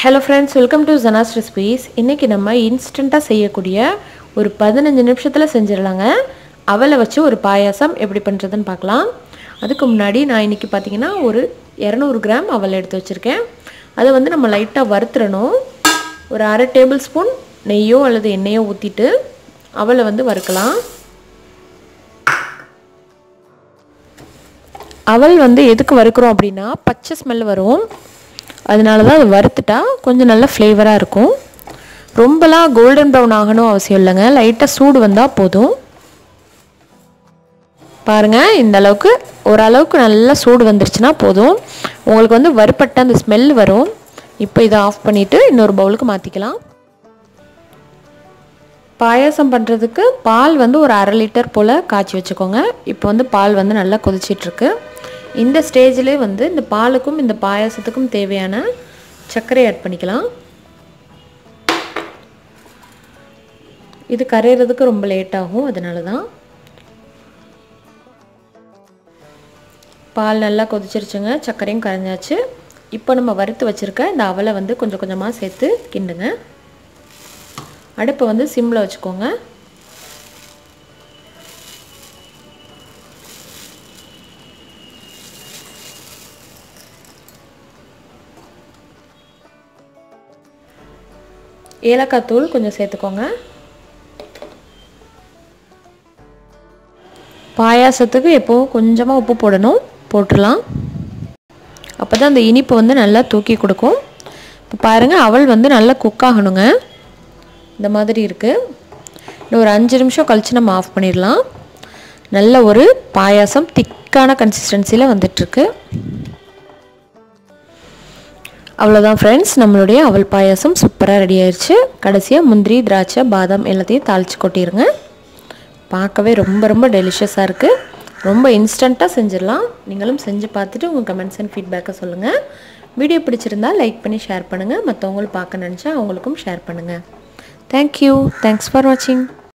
Hello friends, welcome to Zana's Recipes. இன்னைக்கு நம்ம இன்ஸ்டன்ட்டா செய்யக்கூடிய ஒரு 15 நிமிஷத்துல செஞ்சிரலாங்க. அவல வச்சு ஒரு பாயாசம் எப்படி பண்றதுன்னு பார்க்கலாம். அதுக்கு முன்னாடி நான் இன்னைக்கு பாத்தீங்கன்னா ஒரு 200 கிராம் அவல் எடுத்து வச்சிருக்கேன். அதை வந்து நம்ம லைட்டா வறுத்துறணும். ஒரு 1/2 டேபிள் ஸ்பூன் நெய்யோ அல்லது எண்ணெயோ ஊத்திட்டு அவலை வந்து வறுக்கலாம். அவல் வந்து எதுக்கு வறுக்குறோம் அப்படினா பச்சை ஸ்மெல் வரும். அதனால தான் அது வறுத்துட்டா கொஞ்சம் நல்ல ஃப்ளேவரா இருக்கும். ரொம்பலாம் கோல்டன் பிரவுன் ஆகணும் அவசியம் இல்லைங்க. லைட்டா சூடு வந்தா போதும். பாருங்க இந்த அளவுக்கு ஓரளவுக்கு நல்லா சூடு வந்துருச்சுனா போதும். உங்களுக்கு வந்து வறுபட்ட அந்த ஸ்மெல் வரும். இப்போ இத ஆஃப் பண்ணிட்டு இன்னொரு பவுலுக்கு மாத்திக்கலாம். பாயாசம் பண்றதுக்கு பால் வந்து ஒரு 1/2 லிட்டர் போல காய்ச்சி வச்சுக்கோங்க. இப்போ வந்து பால் வந்து நல்லா கொதிச்சிட்டு இருக்கு. இந்த ஸ்டேஜ்ல வந்து இந்த பாலுக்கும் இந்த பாயாசத்துக்கும் தேவையான சர்க்கரை ஆட் பண்ணிக்கலாம். இது கரையிறதுக்கு ரொம்ப லேட் ஆகும், அதனால தான். பால் நல்லா கொதிச்சிருச்சுங்க, சர்க்கரையும் கரைஞ்சாச்சு. இப்போ நம்ம வறுத்து வச்சிருக்க இந்த அவலை வந்து கொஞ்சம் கொஞ்சமா சேர்த்து கிண்டுங்க. அடுப்பை வந்து சிம்ல வச்சுக்கோங்க. ஏலக்காய் தூள் கொஞ்சம் சேர்த்துக்கோங்க. பாயாசத்துக்கு எப்பவும் கொஞ்சமாக உப்பு போடணும், போட்டுடலாம். அப்போ தான் அந்த இனிப்பு வந்து நல்லா தூக்கி கொடுக்கும். இப்போ பாருங்கள், அவல் வந்து நல்லா குக் ஆகணுங்க. இந்த மாதிரி இருக்குது. இன்னும் ஒரு 5 நிமிஷம் கழித்து நம்ம ஆஃப் பண்ணிடலாம். நல்ல ஒரு பாயாசம் திக்கான கன்சிஸ்டன்சியில் வந்துட்டுருக்கு. அவ்வளோதான் ஃப்ரெண்ட்ஸ், நம்மளுடைய அவல் பாயாசம் சூப்பராக ரெடி ஆயிடுச்சு. கடைசியாக முந்திரி, திராட்சை, பாதாம் எல்லாத்தையும் தாளித்து கொட்டிடுங்க. பார்க்கவே ரொம்ப ரொம்ப டெலிஷியஸாக இருக்குது. ரொம்ப இன்ஸ்டண்ட்டாக செஞ்சிடலாம். நீங்களும் செஞ்சு பார்த்துட்டு உங்கள் கமெண்ட்ஸ் அண்ட் ஃபீட்பேக்கை சொல்லுங்கள். வீடியோ பிடிச்சிருந்தா லைக் பண்ணி ஷேர் பண்ணுங்கள். மற்றவங்களும் பார்க்க நினச்சா அவங்களுக்கும் ஷேர் பண்ணுங்கள். தேங்க்யூ. தேங்க்ஸ் ஃபார் வாட்சிங்.